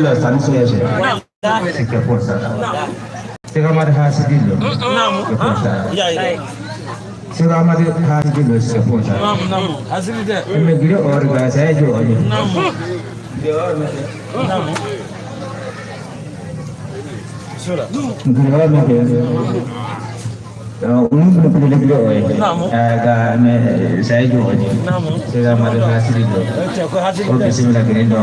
la sanso ya se que forza sega ma ha sidillo sega ma ha sidillo se forza hasidide me gire और गासा है जो gire में umum privilege hoy aga me saya jo sega mari hasiri do oke simila grindo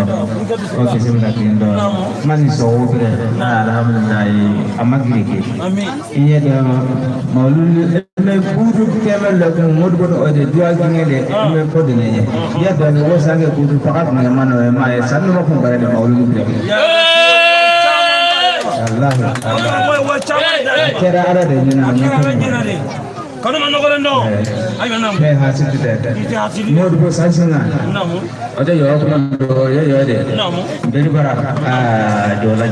mani so obre na alhamdulillah amagri ke iye da maulul me budu kemal la mod bodo ode dua ngene me podene ya da me wosange budu fakat me mano ma e sanu ko bare de maulul bre Allah kera ada de na kono man ko ndo ay manam be hasidi de mod bo sansana namu ode yo ko ndo yo de namu beri bara jola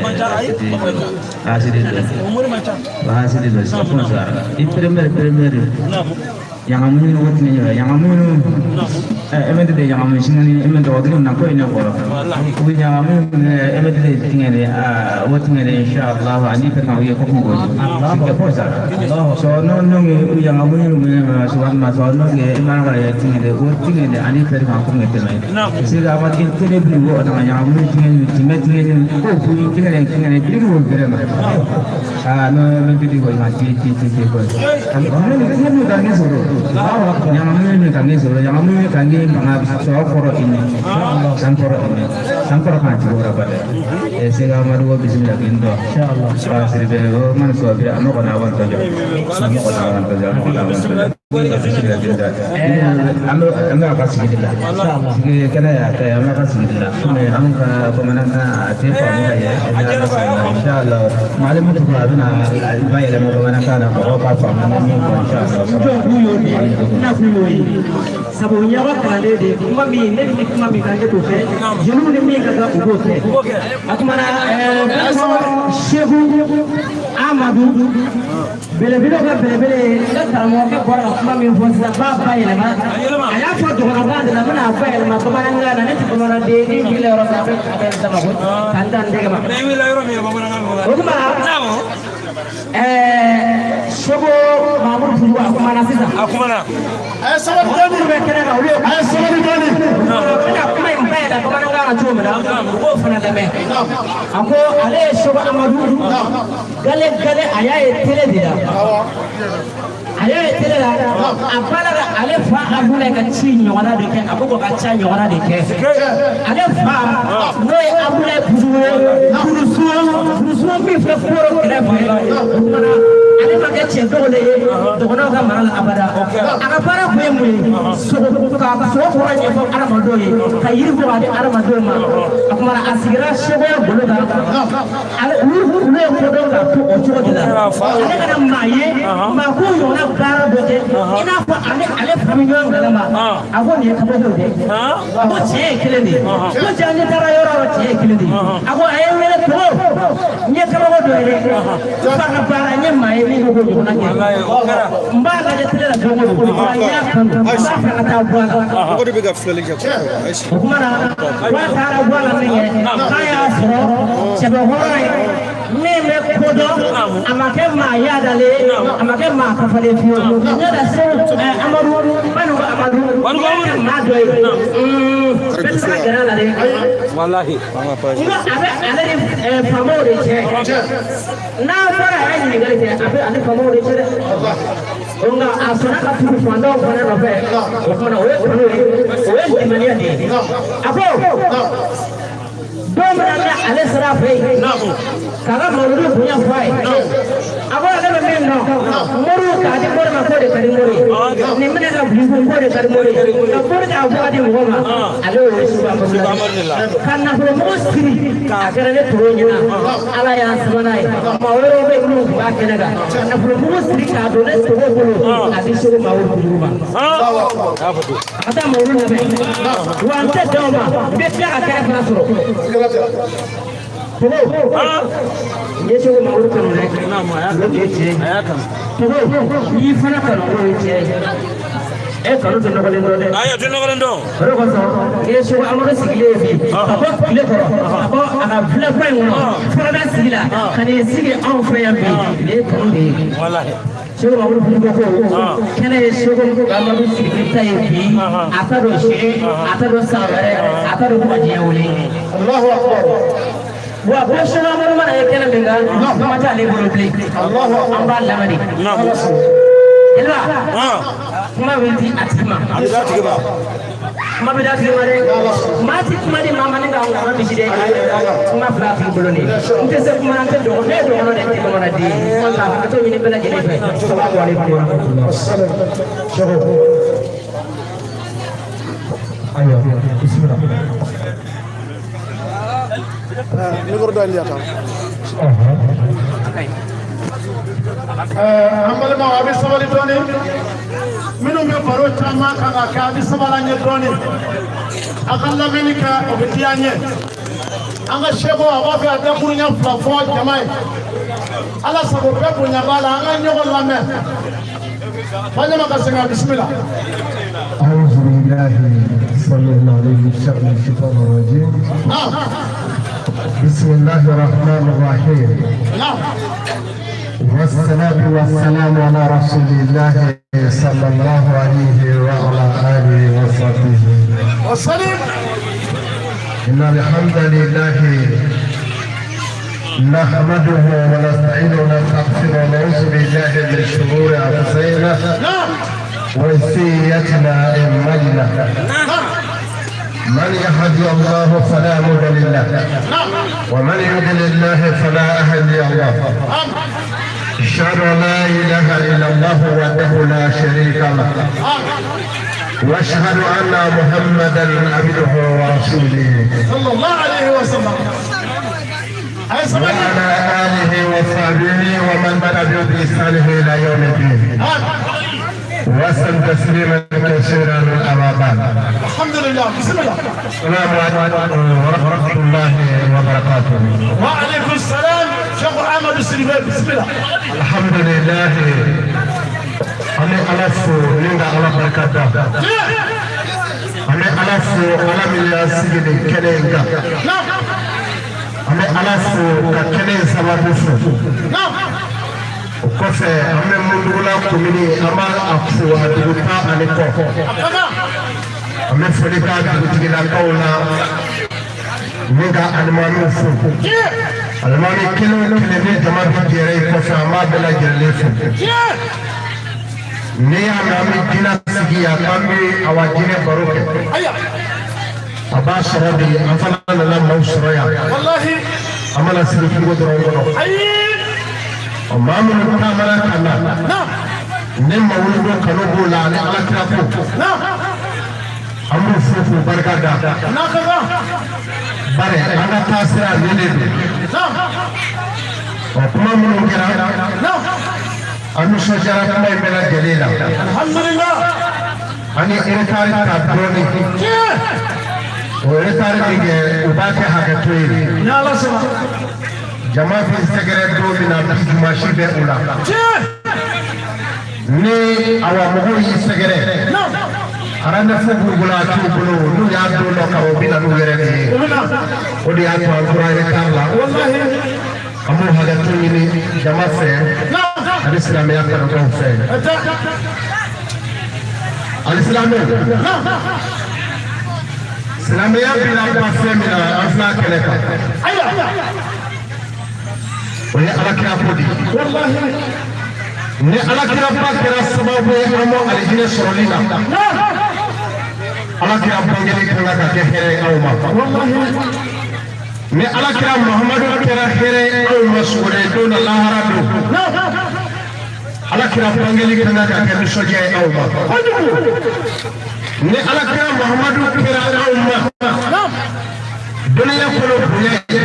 macha ay hasidi de umur macha hasidi de sponsor di premier namu yang amun wot ni yang amun emende de yang amun sinani emende odri na ko ina ko ko yang amun emende de tingere wot ngere inshallah ani pe ka ye ko ko Allah ko sa so no no yang amun suwan ma so no ge imana ka ye tingere wot tingere ani pe ka ko ngete mai sira ma tin tele bi wo na yang amun tingere ko ko tingere bi wo gere ma no me bi ko ma ti ko kan no da ni so yang amun kange so yang amun kange manga so foro ini samporo kan jura pada sega maru bismillah indo insyaallah sirbe man so bi ano ko nawan to anda kasih kita kena ya saya anda kasih kita angka pemenangnya siapa muka ya insyaallah malam itu ada baik dalam pemenangnya apa insyaallah sabunya wa kande de kuma mi kande to fe jenu ne mi kaga ugo fe akmana shehu amadu bele ka tarmo ka bora kuma mi fonsa ba ile ma aya fo do na bande na bana ba ile ma kuma nan ga na ne kuma na de ni ile ro ka be sama ko kandan de ma ne mi la ro mi ba bana kuma namo Sobo Mahmoud Fulu akumana sisa akumana sababu gani umekena na ulio sababu gani na kuma impenda kama ngana chuma na ko fana dame ako ale sobo amadu gale ayaye tele dira ayaye tele la apala ale fa abule ka chinyo wala de ke aboko ka chanyo wala de ke ale fa no abule kurusuo mi fa foro kele fa ale ma ke chen dole to kono ka mara abada aka para ko yemu so ko ra nyefo aramado yi ka yiri ko ade aramado ma akumara asigira shebo bolo da ale ulu ko do ka to o chuo de da ale kana maye ma ko yo na gara do de ina fa ale fami yo ngala ma ago ne ka do de ago che kele ni ko jani tara yo ro che kele ni ago aye wele to nye ka do de fa na para nye maye ni ko do na nye mbaga de tele la ko ya kan sa ka ta bwa ko de biga flele ja kumana wa tara bwa la ne kaya so chebo horai meme kodo amake ma yadale amake ma kafale fiyo nyada so amaru manu amaru ma doy betsa gara la de wallahi mama pa ale famore che na fara ani gale che ale famore che onga asana ka tu fando fana no fe okona we mania de apo domra na ale sara fe kaga maulu punya fai abo ale me no moru ka de mor ma ko de kari mori ne mena ka blingu ko de kari mori ka por ka abo de ngoma ale o subhanallah kana pro mostri ka kare ne to nyina ala ya subhanai maulu be nu ba kenaga na pro mostri ka do ne to bolo adi suru maulu kuruma ata maulu na be wante doma be ka kare fana suru Yesu maulu kan naik nama ya, ayat kan. Ini fana kan orang ini. kanu tɛ nɔgɔlen dɔn dɛ ayi tɛ nɔgɔlen dɔn o de kosɔn n'i ye Seku Amadu sigilen bi ka bɔ tile kɔrɔ ka bɔ a ka vilafɔ in kɔnɔ fɔlɔda sigi la ka n'i sigi anw fɛ yan bi nin ye kanu de ye Seku Amadu Furuko ko kɛnɛ ye Seku Amadu sigili ta ye bi a ta don sini a ta don san wɛrɛ a ta don fo ka diɲɛ wuli wa ko Seku Amadu mana ye kɛnɛ min kan kuma t'ale bolo bilen an b'a lamɛn de Elba kuma bɛ di a tigi ma kuma bɛ di a tigi ma dɛ maa ti kuma di maa ma ne ka kuma misi dɛ kuma fila a tigi bolo ne n tɛ se kuma na n tɛ dɔgɔ ne ye dɔgɔnɔ de tɛ bamanan den ka hakɛto ɲini bɛɛ lajɛlen fɛ ayiwa bisimila micro dɔ liya tan an balimaw a bɛ sabali dɔɔnin minnu bɛ baro caman kan ka kɛ a bɛ sabali an ye dɔɔnin a ka lamɛnni kɛ o bɛ diya an ye an ka seko a b'a fɛ a dakuruɲɛ fila fɔ jama ye ala sago bɛɛ bonya b'a la an ka ɲɔgɔn lamɛn fajama ka segin a bisimila. أعوذ بالله صلى الله عليه وسلم من الشيطان الرجيم بسم الله الرحمن الرحيم والصلاة والسلام على رسول الله صلى الله عليه وعلى آله وصحبه وسلم. إن الحمد لله نحمده ونستعينه ونستغفره ونعوذ بالله من شرور أنفسنا وسيئاتنا أعمالنا من يهدي الله فلا مضل له ومن يضلل الله فلا هادي له أشهد أن لا إله إلا الله وحده لا شريك له وأشهد أن محمدا عبده ورسوله صلى الله عليه وسلم وعلى آله وصحبه ومن تبعهم بإحسان إلى يوم الدين وسلم تسليما كثيرا أما بعد. الحمد لله بسم الله. السلام عليكم ورحمة الله وبركاته. وعليكم السلام شيخ أحمد السليمان بسم الله. الحمد لله أنا ألف لنا على بركاته. أنا ألف على من يسجد كنينك. أنا ألف ككنين سببوفو. O kɔfɛ an bɛ mundugula komini an b'a fo a duguta ani kɔ an bɛ foli k'a dugutigilakaw la ni ka alimamiw fo alimami kelen o kelen ni jama bɛ jɛrɛ i kɔfɛ an b'a bɛɛ lajɛlen fo n'i y'a mɛn an bɛ jinɛ sigi yan k'an bɛ awa jinɛ baro kɛ a b'a sɔrɔ de an fana nana maaw sɔrɔ yan an mana sigi kungo dɔrɔn kɔnɔ. maa minnu taamana ka na ne mawuludo kanu b'o la ani alakira ko an b'u fo k'u barika da bari an ka taa sira nin de don kuma minnu kɛra an nisɔndiyara kuma in bɛɛ lajɛlen la an ye retard ta dɔɔnin o retard min kɛ u b'a kɛ hakɛto ye. jama bɛ sɛgɛrɛ don min na bi dimanche bɛ o la ni awa mɔgɔw y'i sɛgɛrɛ aranɛfo b'u bolo a t'u bolo n'u y'a don dɔ kan o bɛ na n'u yɛrɛ de ye o de y'a to an tora retard la an b'o hakɛto ɲini jama fɛ ani silamɛya kanubaw fɛ alisilamɛw silamɛya bɛna ba fɛn min na an filɛ a kɛlɛ kan. O ye alakira ko de ye ni alakira ba kɛra sababu ye an ma alijinɛ sɔrɔli la alakira bangeli kan ka kɛ hɛrɛ ye anw ma ni alakira Muhamadu kɛra hɛrɛ ye anw ma sɔgɔlen don na lahara don alakira bangeli kan ka kɛ nisɔndiya ye anw ma ni alakira Muhamadu kɛra anw ma dɔnniya kɔnɔ bonya ye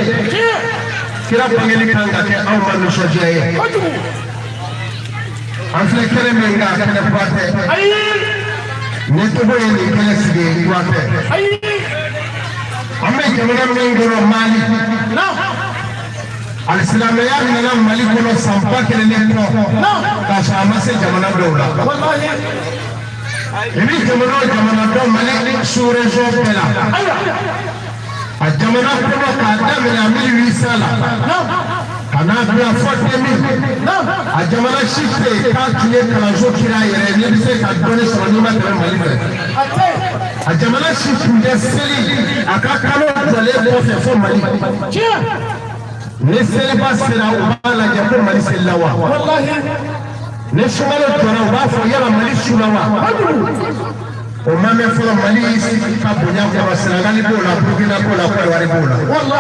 kira bangeli kan ka kɛ anw ma nisɔndiya ye an filɛ kɛnɛ min kan kɛnɛ ba tɛ ni togo ye nin kɛnɛ sigi ba tɛ an bɛ jamana min kɔnɔ Mali alisilamɛya nana Mali kɔnɔ san ba kelen ni kɔ k'a sɔrɔ a ma se jamana dɔw la ibi jamana dɔ Mali sous-région bɛɛ la a jamana kɔnɔ k'a daminɛ 1800 la ka n'a bila fɔ 2000 a jamana si tɛ yen k'a tun ye kalanso kira yɛrɛ n'i bɛ se ka dɔnni sɔrɔ n'i ma tɛmɛ Mali fɛ a jamana si tun tɛ seli a ka kalo jɔlen kɔfɛ fɔ Mali ni seliba sera u b'a lajɛ ko Mali selila wa ni sunkalo jɔra u b'a fɔ yala Mali sula wa o ma mɛn fɔlɔ Mali y'i sigi ka bonya kɔrɔ Senegali b'o la Burkina b'o la Côte d'Ivoire b'o la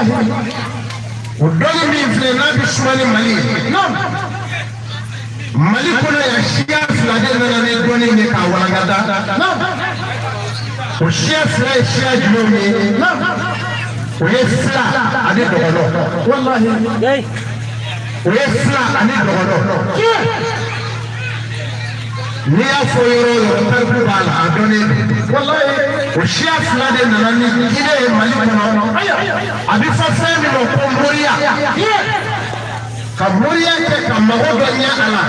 o dɔnni min filɛ n'a bɛ suma ni Mali ye Mali kɔnɔ yan siya fila de nana ni dɔnni ye k'a walankata o siya fila ye siya jumɛnw ye o ye fila ani dɔgɔnɔ o ye fila ani dɔgɔnɔ n'i y'a fɔ yɔrɔ o yɔrɔ tariku b'a la a dɔnnen don o siya fila de nana ni Guinée ye Mali kɔnɔ a bɛ fɔ fɛn min ma ko moriya ka moriya kɛ ka mago dɔ ɲɛ a la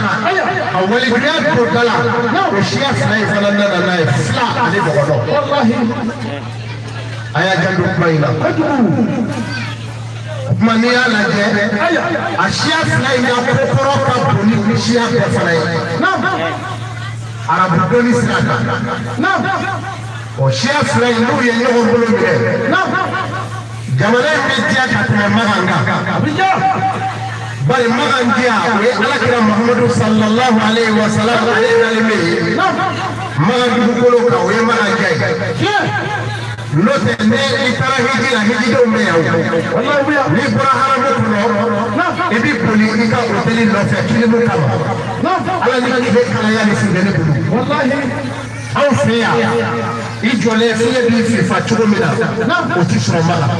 ka waleya don da la o siya fila in fana nana n'a ye fila ani dɔgɔnɔ a y'a janto kuma in na kuma n'i y'a lajɛ a siya fila in ka kokɔrɔ ka bon ni siya bɛɛ fana ye arabu dɔnni sira kan o siya fila in n'u ye ɲɔgɔn bolo minɛ jamana in bɛ diya ka tɛmɛ Magan kan bari Magan diya o ye Alakira Muhamadu sallallahu alayhi wa sallam ale nalen bɛ yen Magan dugukolo kan o ye Magan diya ye n'o tɛ ne i taara hiji la hijidenw bɛ yan n'i bɔra haramu kɔnɔ i bɛ boli i ka hôtel nɔfɛ kilimu kama ala ni i bɛ kalaya ni funtɛni bolo anw fɛ yan i jɔlen fiɲɛ b'i fifa cogo min na o tɛ sɔrɔ Magan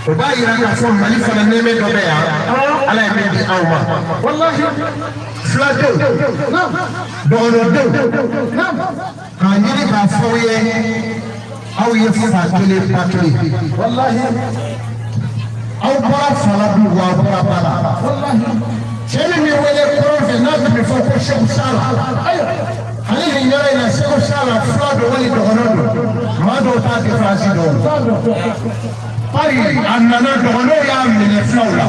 o b'a yira k'a fɔ Mali fana nɛɛmɛ dɔ bɛ yan ala ye min di anw ma filadenw dɔgɔnɔdenw k'a ɲini k'a fɔ aw ye aw ye fa kelen ba kelen aw bɔra fala bi wa aw bɔra ba la cɛ min bɛ wele kɔrɔn fɛ n'a tun bɛ fɔ ko Seku Sala ale nin yɔrɔ in na Seku Sala fila don wali dɔgɔnɔ don maa dɔw t'a diferansi dɔn bari a nana dɔgɔnɔw y'a minɛ filaw la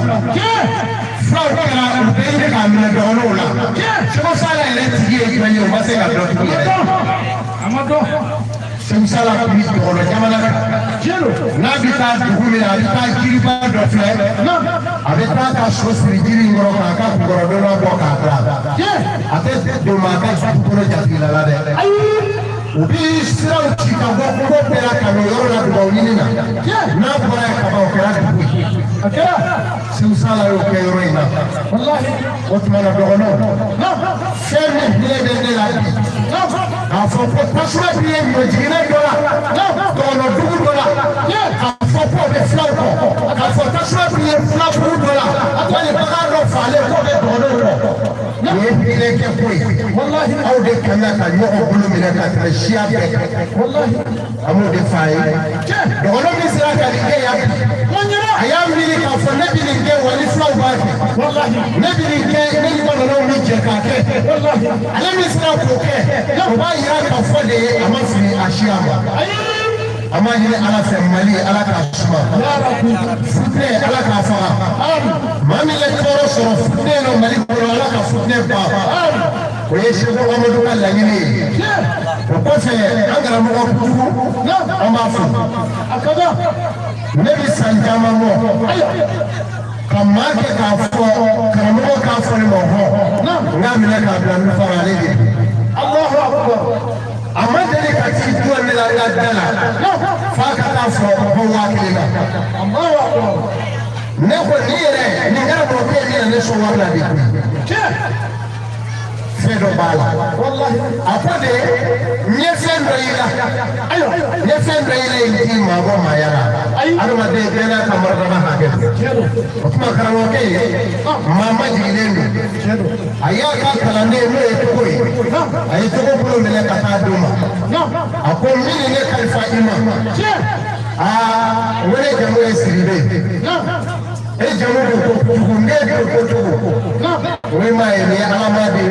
filaw kɛra u bɛ ɲini k'a minɛ dɔgɔnɔw la Seku Sala yɛrɛ tigi ye jumɛn ye o ma se ka dɔn tugun yɛrɛ Seku Sala tun bɛ dɔgɔnɔ jamana kan n'a bɛ taa dugu min na a bɛ taa jiriba dɔ filɛ a bɛ taa ka so siri jiri in kɔrɔ k'a ka kunkɔrɔdonna bɔ k'a bila a tɛ don maa ka dugukolo jatigila la dɛ u bɛ siraw ci ka bɔ kungo bɛɛ la ka n'o yɔrɔ la dugawu ɲini na n'a bɔra yen kaban o kɛra dugu ye Seku Sala y'o kɛ yɔrɔ in na o tuma na dɔgɔnɔw fɛn min hinɛ bɛ ne la bi k'a fɔ ko tasuma bi ye ɲɔjiginɛ dɔ la dɔgɔnɔ dugu dɔ la k'a fɔ ko o bɛ filaw kɔ k'a fɔ tasuma bi ye filabugu dɔ la wali bagan dɔ falen k'o bɛ dɔgɔnɔw kɔ o ye hinɛ kɛ ko ye aw de kan ka ɲɔgɔn bolo minɛ ka tɛmɛ siya bɛɛ kan an b'o de f'a ye dɔgɔnɔ min sera ka nin kɛ yan a y'a miiri k'a fɔ ne bɛ nin kɛ wa ni filaw b'a kɛ ne bɛ nin kɛ ne ni bamananw bɛ jɛ k'a kɛ ale min sera k'o kɛ o b'a yira k'a fɔ de a ma fili a siya ma an b'a ɲini Ala fɛ Mali Ala k'a suma futinɛ Ala k'a faga maa min ye tɔɔrɔ sɔrɔ futinɛ na Mali kɔnɔ Ala ka futinɛ ban o ye Seku Amadu ka laɲini ye o kɔfɛ an karamɔgɔ Kutubu an b'a fo ne bɛ san caman bɔ ka maa kɛ k'a fɔ karamɔgɔ k'a fɔ ne ma hɔn n k'a minɛ k'a bila n fara ale de Alahu Akbar a ma deli ka ci duwan ne la n ka da la f'a ka taa fɔ ko 1000 na ne ko ni yɛrɛ nin karamɔgɔ k'e bɛna ne sɔn wari la de fɛn dɔ b'a la a ko de n ye fɛn dɔ y'i la n ye fɛn dɔ y'i la i t'i maabɔ maaya la adamaden bɛɛ n'a ka marakama hakɛ o tuma karamɔgɔkɛ ye maa ma jiginnen don a y'a ka kalanden n'o ye Togo ye a ye Togo bolo minɛ ka taa d'o ma a ko min ye ne kalifa i ma aa o ne jamu ye Sidibe e jamu don ko Kutubu ne don ko Togo o ye maa ye ni ye Ala ma de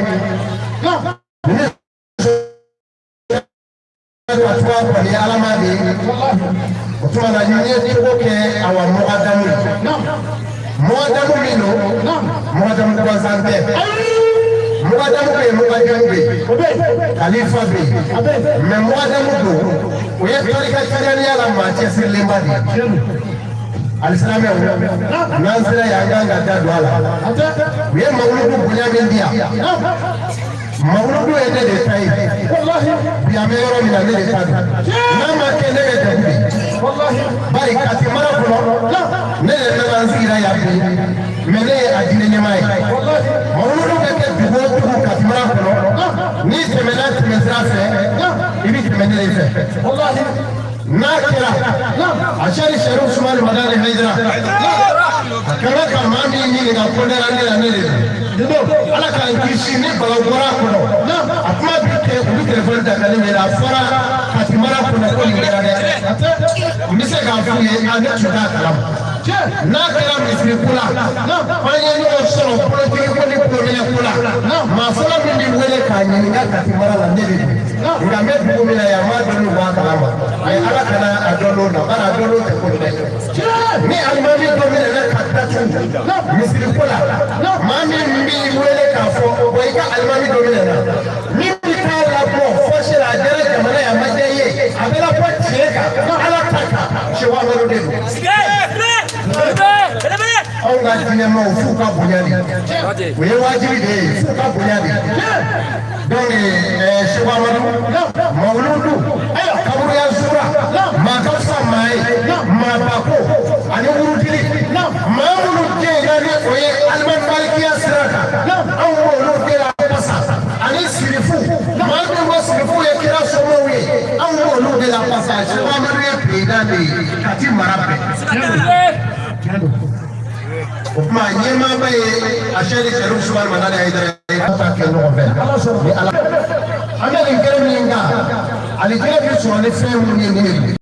Katwa kwa ni alama ni utuma na nyinyi tukoke awa muadamu muadamu mino muadamu kwa zambe muadamu ke muadamu khalifa be me muadamu do uye tarika tarani alama chesi lembadi alislami nanzira yanga dadwala uye mauludu bunyamindia Mauludu ene de tai wallahi biame yoro mina ne de tai nama kene de tabi wallahi bari kati mara kulo ne de nanzira ya bi mene adine nyamai wallahi mauludu ke bibo tu kati mara kulo ni temena temezra fe ibi temene le fe wallahi nakira ashari sharu sumani madani haidra kama kama mimi na kondera ne ala ka kisi ni balagora kono akuma bite ubi telefone da kali mera fara katimara kono ko ngera de mise ka fuye ane chuda kalam na kala misri kula fanye ni osoro politiki ko ni problème kula ma fala min di wele ka nyini ga katimara la ndebe nga me bu mina ya ma dolu wa kalama ay ala kana adolo na bara adolo te ko de ni almami do mina na katatu misri kula mami wele ka fo boy ka almami do mina na ni ka la bo fo shira dere jamana ya majaye abela po cheka ala taka shewa maro de Onga jine mo fuka bunyani we wajibi de fuka bunyani donc shewa maro mauludu kaburu ya sura makasa mai mabako ani urutili mauludu je ngani oye alman malikiya siraka awolo de la pasa ani sirifu mauludu mo sirifu ya kira somowe awolo de la pasa shewa maro ya pedani kati marabe kuma nyema baye ashari sharu subhan manale haidara ta ke no be ni ala ameli kerminga alikira bi suwane femu ni ni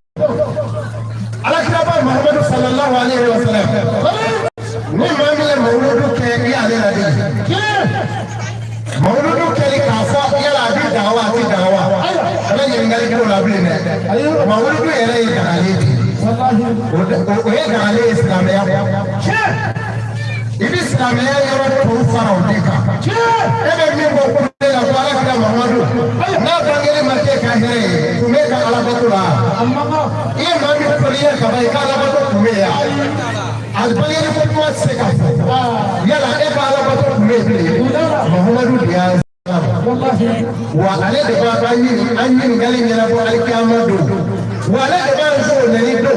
ala kiraba muhammad sallallahu alaihi wasallam ni mamile mauludu ke ya le radi mauludu ke ka fa ya la bi dawa ti dawa ala ngali ko la bi ne mauludu ere ya ali wallahi o ye gale islamia ibi islamia yoro to faraw dika ebe min go ko la bala ka muhammadu na bangere make ka here tume ka ala batula amma ye mami ko ye ka bai ka ala batu tume ya al bangere ko to se ka yala e ka ala batu tume muhammadu dia wallahi wa ale de ba anyi ngali nyala bo al kiyamadu wala de ba so nani do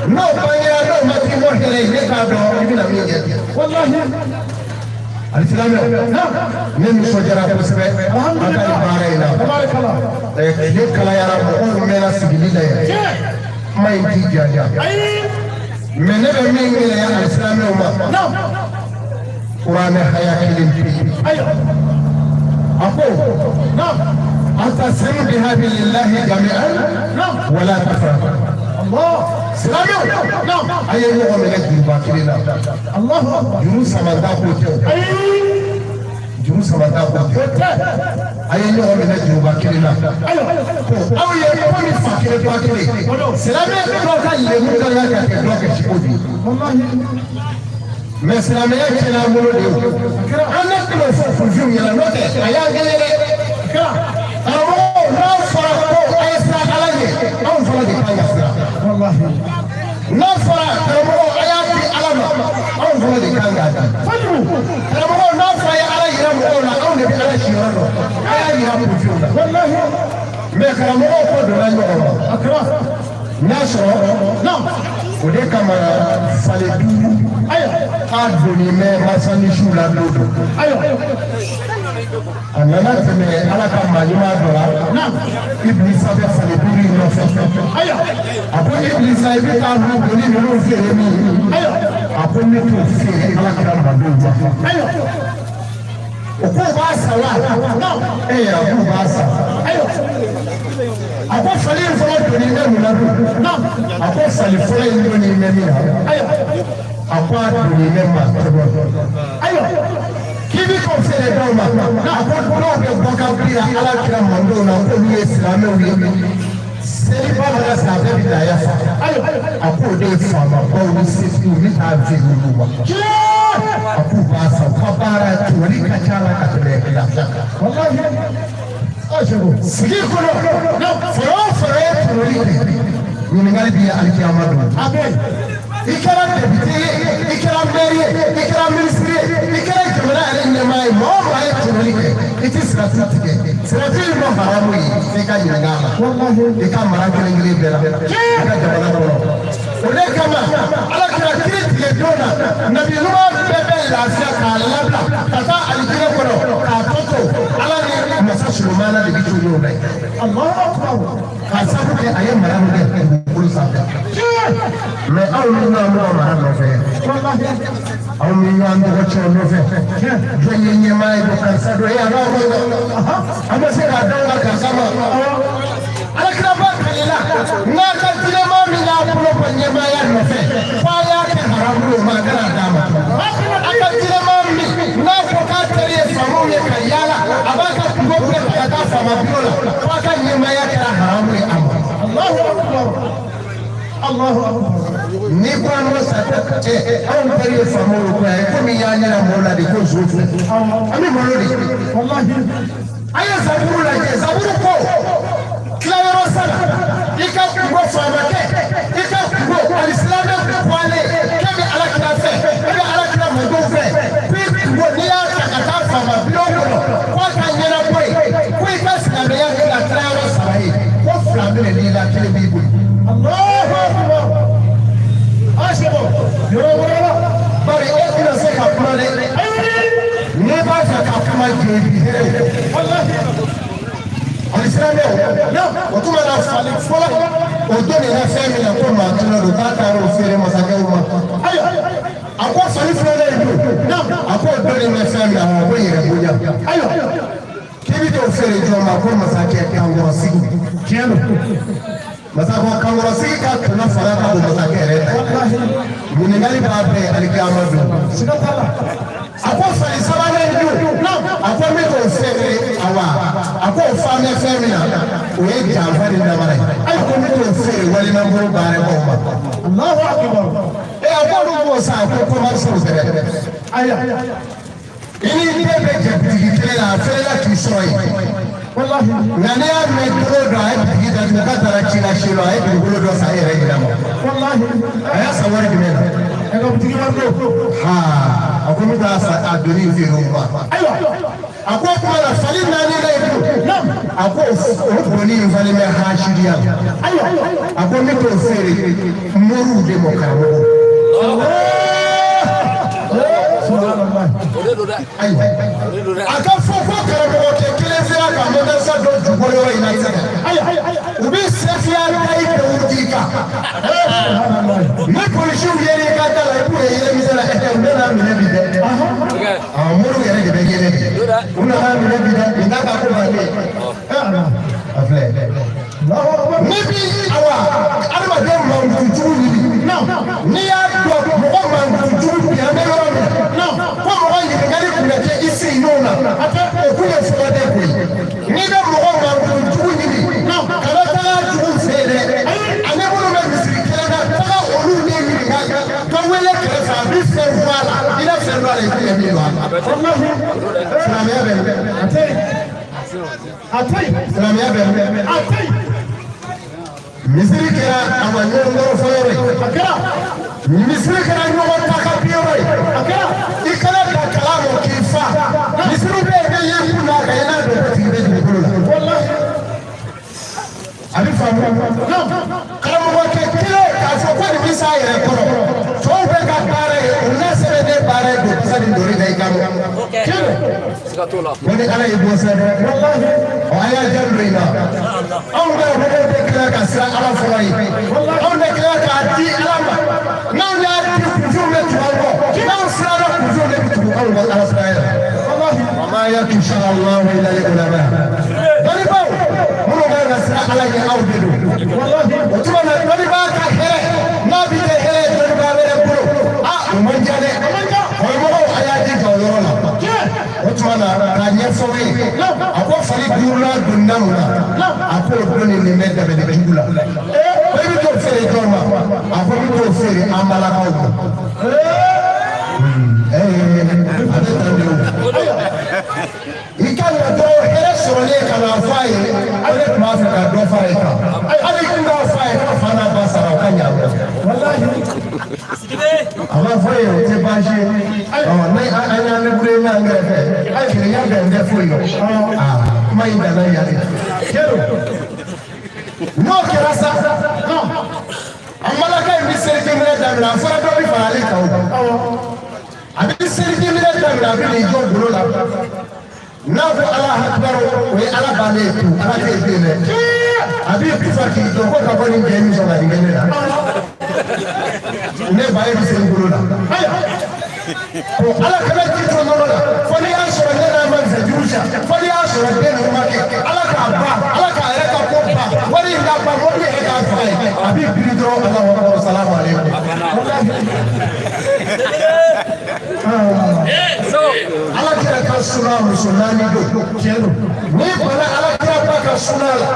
no banya no mati mo hele ne ka do ibina miye wallahi al-islam ne mi so jara ko sebe aka ibarayna tabarakallah ne kala yara mo mena sigili da mai ti jaja me ne be mi ngi ya al-islam ma qur'an haya kilin ayo apo أتسلم بهذه لله جميعا ولا تفرق الله سلام نعم أي نوع من الباكرين الله جلوس ما تأخذ جلوس ما تأخذ أي نوع من الباكرين أو يكون فاكر باكرين سلام يقول كان يقول لك كذلك شكودي والله ما سلام يكلا مولودي أنا كنا فوق الجوم يلا نوتة أيا قلنا كلا no fara ko aysa alaje on fara de kaya sira wallahi no fara ko ayati alama on fara de kanga fajru ko no fara alaje ram on on de ala shirano ayaji ram ko fiuna wallahi me karamo ko do la yo akra naso no ode kama fale du ayo adoni me masani shula dodo ayo anana teme ala ka majuma dora na iblisa be fale duri no fe ayo apo iblisa ibe ka ru boni no fere mi ayo apo ni to fere ala ka madoja ayo opo ba sawa na apo ba sa ayo apo fale fole duri no na apo fale fole duri no mi ayo apo duri no ma ayo kibi ko fere dauma na ko ko be boka bria ala kira mando na ko ni islamé wi seli ba mana sa bɛ bi da ya fa a ko de fa ma baw ni sisi ni ta vi mu ba a ko ba sa fa bara tori ka ca la ka tɛmɛ la wallahi ajabu sigi kɔnɔ fɔlɔ fɔlɔ ye tori kɛ ɲininkali bi alikiyama don amen i kɛra député ye i kɛra maire ye i kɛra ministre ye i kɛra jamana yɛrɛ ɲɛmaa ye mɔgɔ o mɔgɔ ye tori kɛ i tɛ sirati tigɛ sirati min ma haramu ye f'i ka ɲininka a la i ka mara kelen kelen bɛɛ la i ka jamana kɔnɔ o de kama ala kɛra kiri tigɛ don na nabi ɲuman bɛɛ bɛ lafiya k'a labila ka taa alijinɛ kɔnɔ k'a tɔ to ala ni masa Sulumana de bi to ɲɔgɔn na ye k'a sabu kɛ a ye mara min kɛ dugukolo sanfɛ mais anw min y'an mɔgɔ mara nɔfɛ anw min y'an dɔgɔ cɛw nɔfɛ jɔn ye ɲɛmaa ye don karisa dɔ ye a b'a fɔ an bɛ se k'a dɔn ka karisa ma alakiraba kalila n'a ka dinɛma min y'a bolo bɔ ɲɛmaaya nɔfɛ f'a y'a kɛ haramu ye o ma kana d'a ma a ka dinɛma min n'a fɔ k'a teri ye faamaw ye ka yaala a b'a ka kungo bɛɛ ta ka taa faama biro la f'a ka ɲɛmaaya kɛra haramu ye a ma Allahu akbar ni ko an ma sa anw teri ye faamaw ko ye komi y'a ɲɛna mɔgɔw la de ko zo filɛ an bɛ malo de wallahi a ye zaburu lajɛ zaburu ko tilayɔrɔ sara i ka kungo faama kɛ i ka kungo alisilamɛ fɔlen k'e bɛ alakira fɛ e bɛ alakira mɔdenw fɛ k'i kungo n'i y'a ta ka taa faama bulon kɔnɔ k'a ka ɲɛnabɔ ye ko i ka silamɛya kɛ ka tilayɔrɔ saba ye ko fila minɛ n'i la kelen b'i bolo. Allahu akbar. Asibo yɔrɔ wɛrɛ la bari e tɛna se ka kuma dɛ ne b'a fɛ ka kuma jɛ bi wallahi alisilamɛw o tuma na fali fɔlɔ o don nin na fɛn min na ko maa tuna don k'a taara o feere masakɛw ma a ko fali filanan in don a ko o don nin na fɛn min na a ko yɛrɛ bonya k'i bɛ t'o feere jɔn ma ko masakɛ kankɔrɔsigi tiɲɛ don masakɛ kankɔrɔsigi ka tɔnɔ fanga ka bon masakɛ yɛrɛ ta ɲininkali b'a bɛɛ alikiyama don a ko fali sabanan in dun a ko n bɛ k'o feere awa a ko o faamɛ fɛn min na o ye janfa ni namara ye a ko n bɛ k'o feere walimabolo baarabaw ma Allahu akbar a ko olu b'o san a ko commerce tɛ dɛ ayiwa i ni den bɛ jɛ bitigi kelen na a feerela k'i sɔrɔ yen nka n'i y'a mɛn don o don a ye bitigi datugu k'a taara ci la si la a ye dugukolo dɔ san a yɛrɛ yira ma a y'a san wari jumɛn na a ka bitigi wari don a ko n bɛ taa a donni feere o ma a ko o tuma na fali naani na ye dun a ko o bonni in falen bɛ haasiriya a ko n bɛ t'o feere moriw de ma karamɔgɔ. a ka fɔ ko karamɔgɔ kɛ kelen sera ka madarasa dɔ jubɔ yɔrɔ in na sisan u bɛ sefiya da i kɛ u t'i kan ni polisiw yɛrɛ i ka da la i b'u ye yɛlɛmisɛn la u nana minɛ bi dɛ moriw yɛrɛ de bɛ yɛlɛ bi u nana minɛ bi dɛ nin t'a ka ko bannen a filɛ ni bi awa adamaden mankutujugu ɲini n'i y'a dɔn mɔgɔ mankutujugu bi an bɛ yɔrɔ min na ko mɔgɔ ɲininkali kun bɛ kɛ i sen ɲɔgɔn na o kun ye fɔden ko ye n'i bɛ mɔgɔ mankutujugu ɲini kana taga jugu fɛ yen dɛ ani minnu bɛ misiri kelen na taga olu ni ɲininka ka wele kɛrɛfɛ a bɛ fɛn fɔ a la i na fɛn dɔ a la i tɛ min don a la silamɛya bɛ a tɛ yen silamɛya bɛ a tɛ yen. misiri kɛra a ma ɲɔgɔn kɔrɔ fɔ yɔrɔ ye a kɛra misiri kɛra ɲɔgɔn ta ka bi yɔrɔ ye a kɛra i kana da kalan mɔ k'i fa misiri bɛ yen bɛ ye kun na ka i n'a dɔn tigi bɛ dugukolo la a bɛ faamu karamɔgɔ kɛ kelen k'a fɔ ko nin bɛ s'a yɛrɛ kɔrɔ tɔw bɛ ka baara ye o n'a sɛbɛn ne baara ye don kasa ni doni da i kan kelen ko ni ala y'i bɔ sɛ dɛ a y'a jaabi don i la anw bɛ mɔgɔw bɛ tila ka siran ala fɔlɔ ye anw bɛ tila k'a di ala ma n'anw y'a di kunfiw bɛ tugu anw kɔ n'anw siranna kunfiw bɛ tugu anw kɔ ala sira yɛrɛ wa ma yakusha Allahu illa al-ulama dɔnnibaw minnu bɛ ka siran ala ɲɛ aw de don o tuma na dɔnnibaa ka hɛrɛ n'a bɛ kɛ hɛrɛ ye dɔnnibaa wɛrɛ bolo o man ca dɛ karamɔgɔw a y'a di jɔ o yɔrɔ la o tuma na k'a ɲɛfɔ aw ye a ko siri duurula donna mun na a ko o don nin bɛ dabɛlɛ jugu la i bɛ t'o feere jɔn ma a fɔ i bɛ t'o feere an balakaw ma a bɛ tan de o i ka na dɔrɔn hɛrɛ sɔrɔlen ka na fɔ a ye ale tun b'a fɛ ka dɔ fara i kan hali i tun b'a fɔ a ye ka fa n'a ba sara o ka ɲa a b'a fɔ ye o tɛ baasi ye ni an y'an lebure ɲɔgɔn kɛrɛfɛ kelenya bɛn tɛ foyi la kuma in danna yan de n'o kɛra sa an balaka in bɛ seliji minɛ daminɛ a fɔra dɔ bɛ fara ale kan a bɛ seliji minɛ daminɛ a bɛ n'i jɔ bolo la n'a bɛ ala hakilila o ye ala bannen ye tu ala t'e den dɛ a b'i kufa k'i jɔ ko ka bɔ nin jɛ in sɔrɔ ka nin kɛ ne la ne ba ye bɛ se n bolo la ala kana ji to nɔnɔ la fo n'i y'a sɔrɔ ne n'a ma fɛ juru sa fo n'i y'a sɔrɔ den ninnu ma kɛ ala k'a ban ala k'a yɛrɛ ka ko ban wari in ka ban mɔbili yɛrɛ k'a faga ye a b'i biri dɔrɔn ala wa salamu aleykum. ala kira ka suna muso naani don n'i bana ala kira ba ka suna la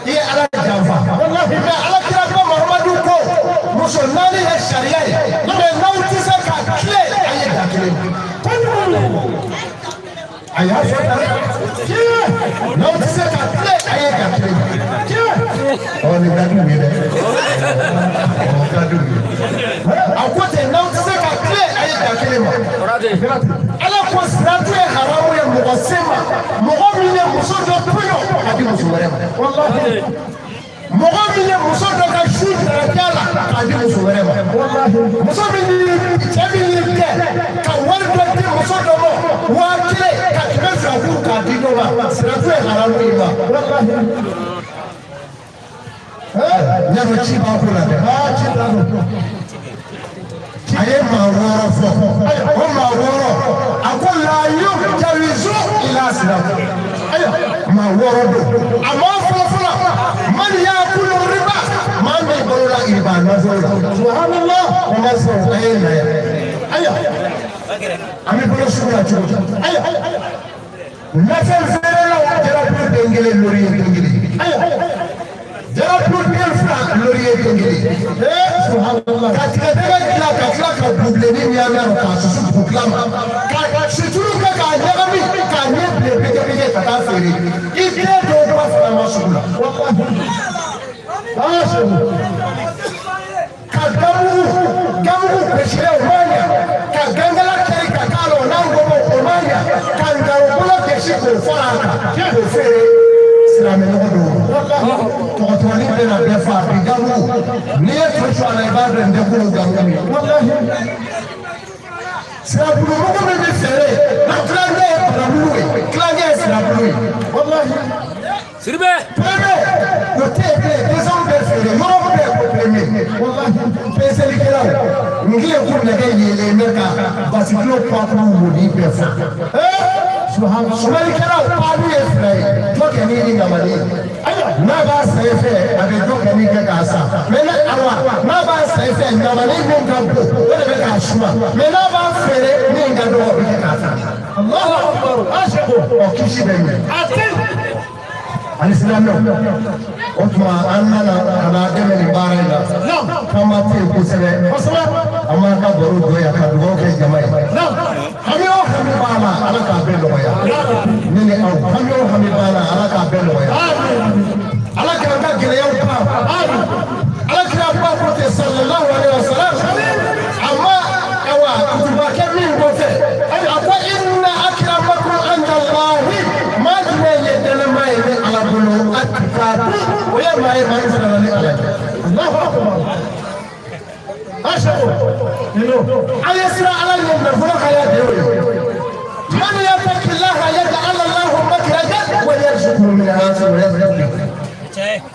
i ye ala janfa mɛ ala kira ba mahamadu ko muso naani ye sariya ye mɛ n'aw tɛ se ka tile a ye da kelen a y'a fɔ tan n'aw tɛ se ka tile a ye da kelen nin ka d'u ye dɛ ka d'u ye a ko ten n'aw tɛ se ka tile a ye da kelen ma ala ko siratu ye haramu ye mɔgɔ se ma mɔgɔ min ye muso dɔ tɔɲɔ a di muso wɛrɛ ma mɔgɔ min ye muso dɔ ka su daraja la k'a di muso wɛrɛ ma muso min ni cɛ min y'i kɛ ka wari dɔ di muso dɔ ma 1000 ka 200 furu k'a di dɔ ma siratu ye haramu ye ma ɲɛfɛ ci b'a ko la dɛ ci t'a la a ye maa 6 fɔ o maa 6 a ko la yujawizu ila siratu maa 6 don a ma fɔ fɔlɔ man yakulu riba maa min balola riba nafolo la subhanallah o ma sɔn a ye na yan an bɛ balo sugu la cogo di nafɛn feerelaw jalakulu den kelen lori ye den kelen jalakulu den 2 lori ye den kelen ka tigɛdɛgɛ dilan ka tila ka bubilenni ɲaga k'a susu bugula ma ka situlu kɛ k'a ɲagami k'a ɲɛ bilen bege ka taa feere i den dɔw ba fana ma sugu la ka gamugu pɛsire o ma ɲa ka gangala kɛri ka k'a la o n'a ngɔbɔ o ma ɲa ka ngarobolo gɛsi k'o fara a kan k'o feere silamɛɲɔgɔn dɔw tɔgɔtɔgɔni bɛna bɛɛ fa bi gamugu n'i ye to su a la i b'a dɔn n tɛ k'o gamugu ye sirabulumugu min bɛ feere na tilankɛ ye banamugu ye tilankɛ ye sirabulu ye siribe o tɛ yen bilen denmisɛnw bɛ feere yɔrɔ bɛɛ ko premier peselikɛlaw ngi ye ko nɛgɛ yelen bɛ ka basikilo pakuru wodi bɛɛ fɔ sumalikɛlaw paanu ye 2 ye jɔ kɛ ni ni ŋamani ye n'a b'a san i fɛ a bɛ jɔ kɛ ni kɛ k'a san mɛ ne awa n'a b'a san i fɛ ŋamani min ka bon o de bɛ k'a suma mɛ n'a b'a feere min ka dɔgɔ o bɛ kɛ k'a san ɔ kisi bɛ ɲɛ alisilamɛw o tuma an nana ka na dɛmɛ nin baara in na k'an ma te yen kosɛbɛ an b'an ka baro dɔ yan ka dugawu kɛ jama ye hami o hami b'a la ala k'a bɛɛ nɔgɔya ne ni aw hami o hami b'a la ala k'a bɛɛ nɔgɔya ala k'an ka gɛlɛyaw ban ala kira ba ko ten sallallahu alaihi wa sallam a ma kutubakɛ min kɔfɛ a ko inna akramakum inda Allahi maa jumɛn ye dɛnɛma ye ne ala bolo atqakum o ye maa ye maa min siranna ni ala ye a ye siran ala ɲɛ nafolo ka y'a den o ye man yattaqillaha yaj'al lahu makhrajan wa yarzuqhu min haythu la yahtasib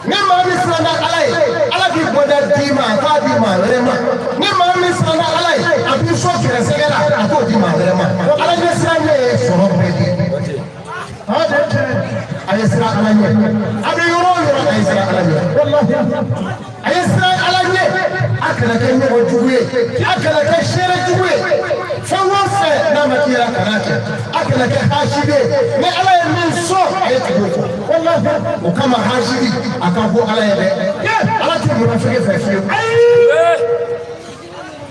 ni maa min siranna ala ye ala b'i bɔda d'i ma a k'a di maa wɛrɛ ma ni maa min siranna ala ye a b'i so gɛrɛsɛgɛ la a t'o di maa wɛrɛ ma ala ɲɛ siran ɲɛ ye sɔrɔ bɛɛ di a ye siran ala ɲɛ a bɛ yɔrɔ o yɔrɔ a ye siran ala ɲɛ a ye siran ala ɲɛ a kana kɛ ɲɔgɔn jugu ye a kana kɛ seere jugu ye fɛn o fɛn n'a ma k'i la kana kɛ a kana kɛ hasidi ye ni ala ye min sɔn a ye tugu o kɔ walahi o kama hasidi a ka bɔ ala ye dɛ ala tɛ munafiki fɛ fiyewu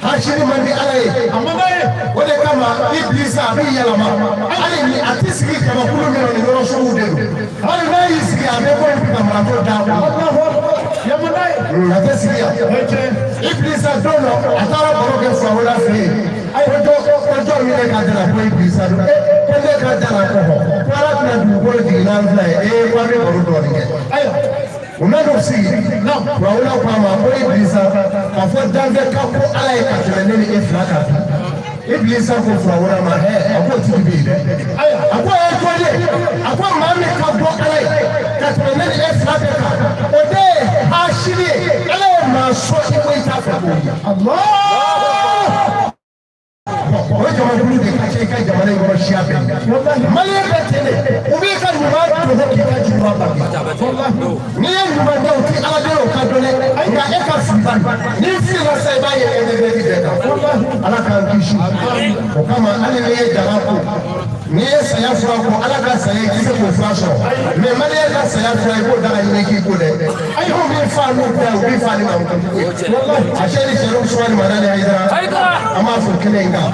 hasidi man di ala ye a man d'a ye o de kama ibilisa a bɛ yɛlɛma hali ni a tɛ sigi kabakuru min na ni yɔrɔ suguw de don hali n'a y'i sigi a bɛ bɔ yen ka maratɔ d'a ma a tɛ sigi yan ibilisa don dɔ a taara baro kɛ Firawuna fɛ yen ko jɔn min ne ka dala ko ibilisa don ko ne ka dala ko ko ala tɛna dugukolo jigin n'an fila ye ko an bɛ baro dɔɔni kɛ u nana sigi Firawuna ko a ma ko ibilisa k'a fɔ danfɛn ka ko ala ye ka tɛmɛ ne ni e fila kan ibilisa ko Firawuna ma a ko tigi bɛ yen dɛ a ko ye jɔn ye a ko maa min ka bɔ ala ye ka tɛmɛ ne ni e fila bɛɛ kan o de ye hasidi ye ala ye maa sɔn i ko i t'a fɛ k'o ye o jamakulu de ka kɛ i ka jamana in kɔnɔ siya bɛɛ maliyɛn bɛɛ tɛ dɛ u b'i ka ɲuman dogo k'i ka juguman bange n'i ye ɲuman dɔn u ti ala dɔn o ka dɔn dɛ nka e ka fili bani n'i filila sa i b'a ye ɛnɛgɛrɛti bɛɛ kan ala k'an kisi o kama hali n'i ye jaba ko n'i ye saya fura ko ala ka saya i tɛ se k'o fura sɔrɔ mɛ maliyɛn ka saya fura i b'o daga ɲini k'i ko dɛ n'u b'i fa n'u bɛɛ u b'i fa ni ma kojugu ye a se ni sɛriw sɔrɔ ni madani Hayidara an b'a fɔ kelen in kan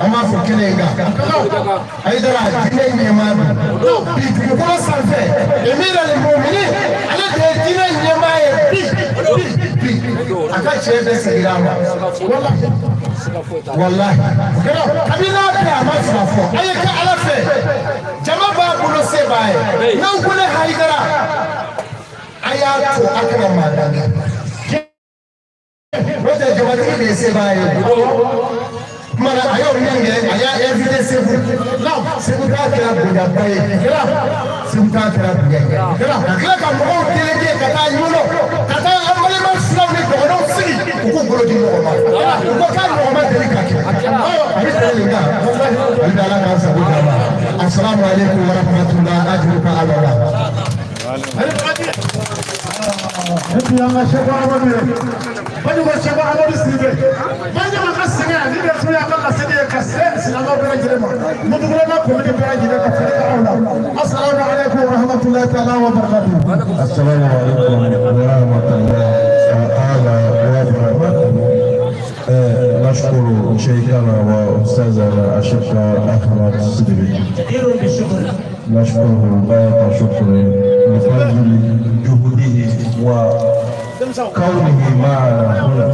an b'a fɔ kelen in kan Hayidara diinɛ ɲɛmaa don bi dugukolo sanfɛ Emir al-Muminin ale de ye diinɛ ɲɛmaa ye bi a ka tiɲɛ bɛɛ segira a ma walahi kabini n'a bɛɛ a ma fila fɔ a ye kɛ ala fɛ jama b'a bolo se b'a ye n'an ko ne Hayidara a y'a to a kana maa danbe n'o tɛ jamatigi de ye se b'a ye kumana a y'o min kɛ a y'a invité Segu Segu t'a kɛra bonyaba ye Segu t'a kɛra bonya ye ka tila ka mɔgɔw délégué ka taa ɲɔnɔ ka taa an balima filaw ni dɔgɔnɔw sigi u k'u bolo di ɲɔgɔn ma u ko k'a ɲɔgɔn ma deli ka kɛ a bɛ tɛmɛ nin kan hali bi ala k'an sago d'a ma assalamu alaikum wa rahmatulah ajuru ka ala la. Epi an ka Seko Amadu ye baɲu ko Seko Amadu Sidibe baɲu ka sɛgɛn ni bɛ tun y'a ka sɛgɛn ye ka se silamɛw bɛɛ lajɛlen ma Mutukula komite bɛɛ lajɛlen ka fɛrɛ aw la assalamu alaikum wa rahmatulahi taala wa barakatuhu. Assalamu alaikum wa rahmatullahi taala wa barakatuhu. نشكر شيخنا وأستاذنا الشيخ أحمد السدبي نشكره غاية الشكر لفضل جهوده وكونه معنا هنا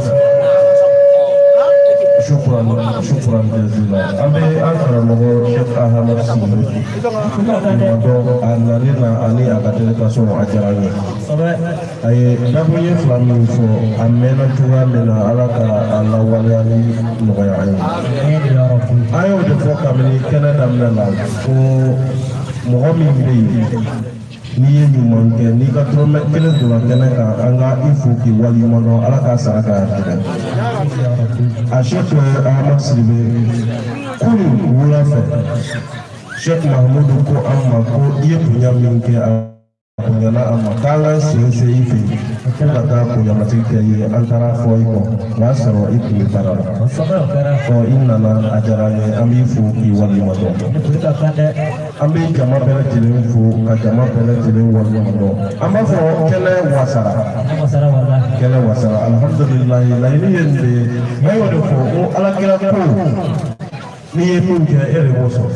شكرا جزيلا أبي أكرم الشيخ أحمد السدبي أننا أني أكتلك سوء أجراني أي دبي فلامي فو أمينا جوا منا على كلا ولياني نغياني أيو دفوك مني كندا منا فو مغامي بي n'i ye ɲuman kɛ n'i ka dɔrɔmɛ kelen donna kɛnɛ kan an ka i fo k'i waleɲuman dɔn ala k'a sara k'a tigɛ a Sheikh Ahmad Sidibe kunun wula fɛ Sheikh Mahamudu ko an ma ko i ye bonya min kɛ a bonyana an ma k'an ka sen se i fɛ fo ka taa bonyamatigi kɛ i ye an taara fɔ i kɔ o y'a sɔrɔ i tun bɛ baara la i nana a diyara n ye an b'i fo k'i waleɲuman dɔn an bɛ jama bɛɛ lajɛlen fo ka jama bɛɛ lajɛlen waleɲuman dɔn an b'a fɔ kɛnɛ wasara alhamdulilayi laɲini ye nin de ye an y'o de fɔ ko alakira ko n'i ye min kɛ e de b'o sɔrɔ.